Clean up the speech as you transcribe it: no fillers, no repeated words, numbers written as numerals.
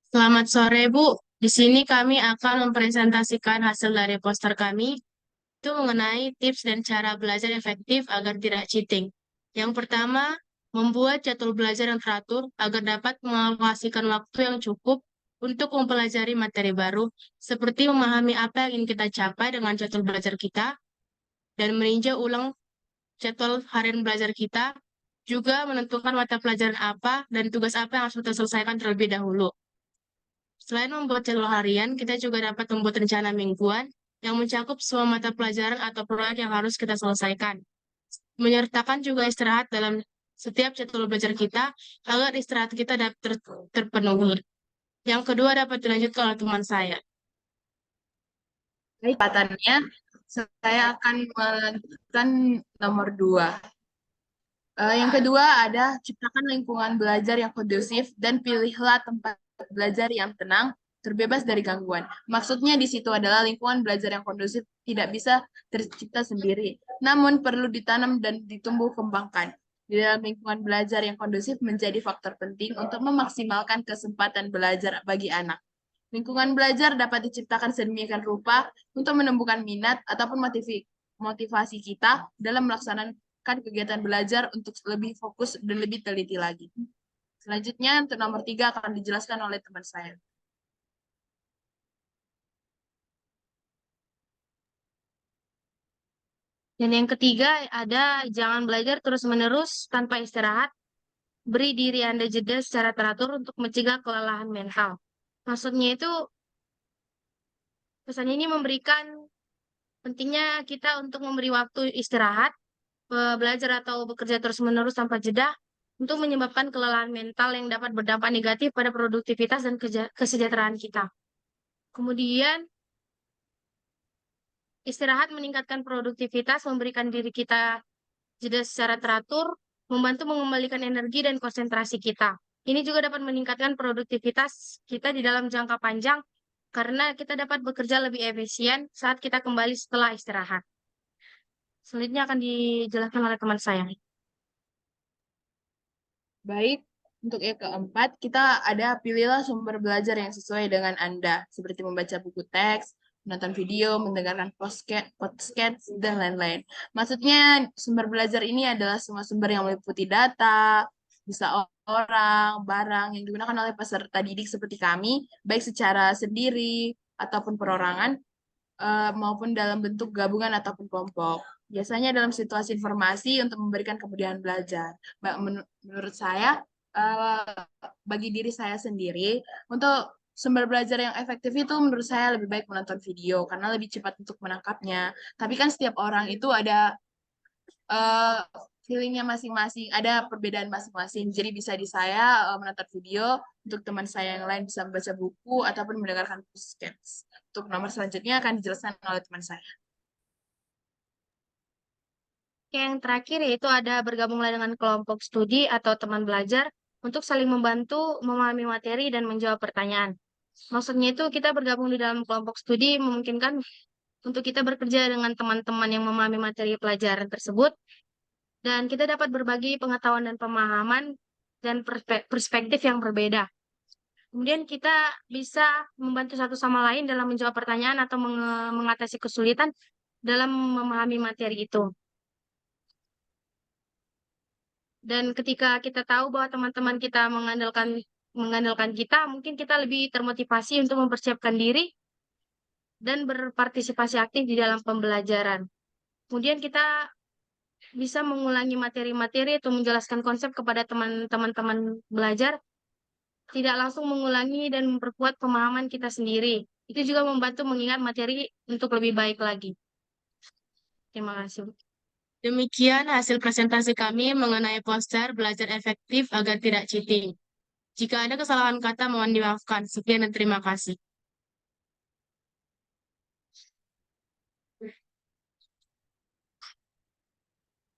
Selamat sore, Bu. Di sini kami akan mempresentasikan hasil dari poster kami, itu mengenai tips dan cara belajar efektif agar tidak cheating. Yang pertama, membuat jadwal belajar yang teratur agar dapat mengalokasikan waktu yang cukup untuk mempelajari materi baru, seperti memahami apa yang ingin kita capai dengan jadwal belajar kita, dan meninjau ulang jadwal harian belajar kita, juga menentukan mata pelajaran apa dan tugas apa yang harus kita selesaikan terlebih dahulu. Selain membuat jadwal harian, kita juga dapat membuat rencana mingguan yang mencakup semua mata pelajaran atau proyek yang harus kita selesaikan. Menyertakan juga istirahat dalam setiap jadwal belajar kita agar istirahat kita dapat terpenuhi. Yang kedua dapat dilanjutkan oleh teman saya. Baik, kesempatannya, saya akan melanjutkan nomor 2. Yang kedua ada ciptakan lingkungan belajar yang kondusif dan pilihlah tempat belajar yang tenang, terbebas dari gangguan. Maksudnya di situ adalah lingkungan belajar yang kondusif tidak bisa tercipta sendiri, namun perlu ditanam dan ditumbuh kembangkan. Di dalam lingkungan belajar yang kondusif menjadi faktor penting untuk memaksimalkan kesempatan belajar bagi anak. Lingkungan belajar dapat diciptakan sedemikian rupa untuk menumbuhkan minat ataupun motivasi kita dalam melaksanakan kegiatan belajar untuk lebih fokus dan lebih teliti lagi. Selanjutnya, untuk nomor 3 akan dijelaskan oleh teman saya. Dan yang ketiga ada jangan belajar terus-menerus tanpa istirahat. Beri diri Anda jeda secara teratur untuk mencegah kelelahan mental. Maksudnya itu, pesan ini memberikan pentingnya kita untuk memberi waktu istirahat, belajar atau bekerja terus-menerus tanpa jeda untuk menyebabkan kelelahan mental yang dapat berdampak negatif pada produktivitas dan kesejahteraan kita. Kemudian, istirahat meningkatkan produktivitas, memberikan diri kita jeda secara teratur, membantu mengembalikan energi dan konsentrasi kita. Ini juga dapat meningkatkan produktivitas kita di dalam jangka panjang karena kita dapat bekerja lebih efisien saat kita kembali setelah istirahat. Selanjutnya akan dijelaskan oleh teman saya. Baik, untuk yang keempat, kita ada pilihlah sumber belajar yang sesuai dengan Anda, seperti membaca buku teks, menonton video, mendengarkan podcast, dan lain-lain. Maksudnya, sumber belajar ini adalah semua sumber yang meliputi data, bisa orang, barang yang digunakan oleh peserta didik seperti kami, baik secara sendiri ataupun perorangan, maupun dalam bentuk gabungan ataupun kelompok. Biasanya dalam situasi informasi untuk memberikan kemudahan belajar. Menurut saya, bagi diri saya sendiri, untuk sumber belajar yang efektif itu menurut saya lebih baik menonton video karena lebih cepat untuk menangkapnya. Tapi kan setiap orang itu ada eh, feelingnya masing-masing, ada perbedaan masing-masing. Jadi bisa di saya menonton video, untuk teman saya yang lain bisa membaca buku ataupun mendengarkan podcast. Untuk nomor selanjutnya akan dijelaskan oleh teman saya. Yang terakhir yaitu ada bergabunglah dengan kelompok studi atau teman belajar untuk saling membantu memahami materi dan menjawab pertanyaan. Maksudnya itu kita bergabung di dalam kelompok studi memungkinkan untuk kita bekerja dengan teman-teman yang memahami materi pelajaran tersebut dan kita dapat berbagi pengetahuan dan pemahaman dan perspektif yang berbeda. Kemudian kita bisa membantu satu sama lain dalam menjawab pertanyaan atau mengatasi kesulitan dalam memahami materi itu. Dan ketika kita tahu bahwa teman-teman kita mengandalkan kita, mungkin kita lebih termotivasi untuk mempersiapkan diri dan berpartisipasi aktif di dalam pembelajaran. Kemudian kita bisa mengulangi materi-materi atau menjelaskan konsep kepada teman-teman belajar, tidak langsung mengulangi dan memperkuat pemahaman kita sendiri. Itu juga membantu mengingat materi untuk lebih baik lagi. Terima kasih. Demikian hasil presentasi kami mengenai poster belajar efektif agar tidak cheating. Jika ada kesalahan kata, mohon dimaafkan. Sekian dan terima kasih.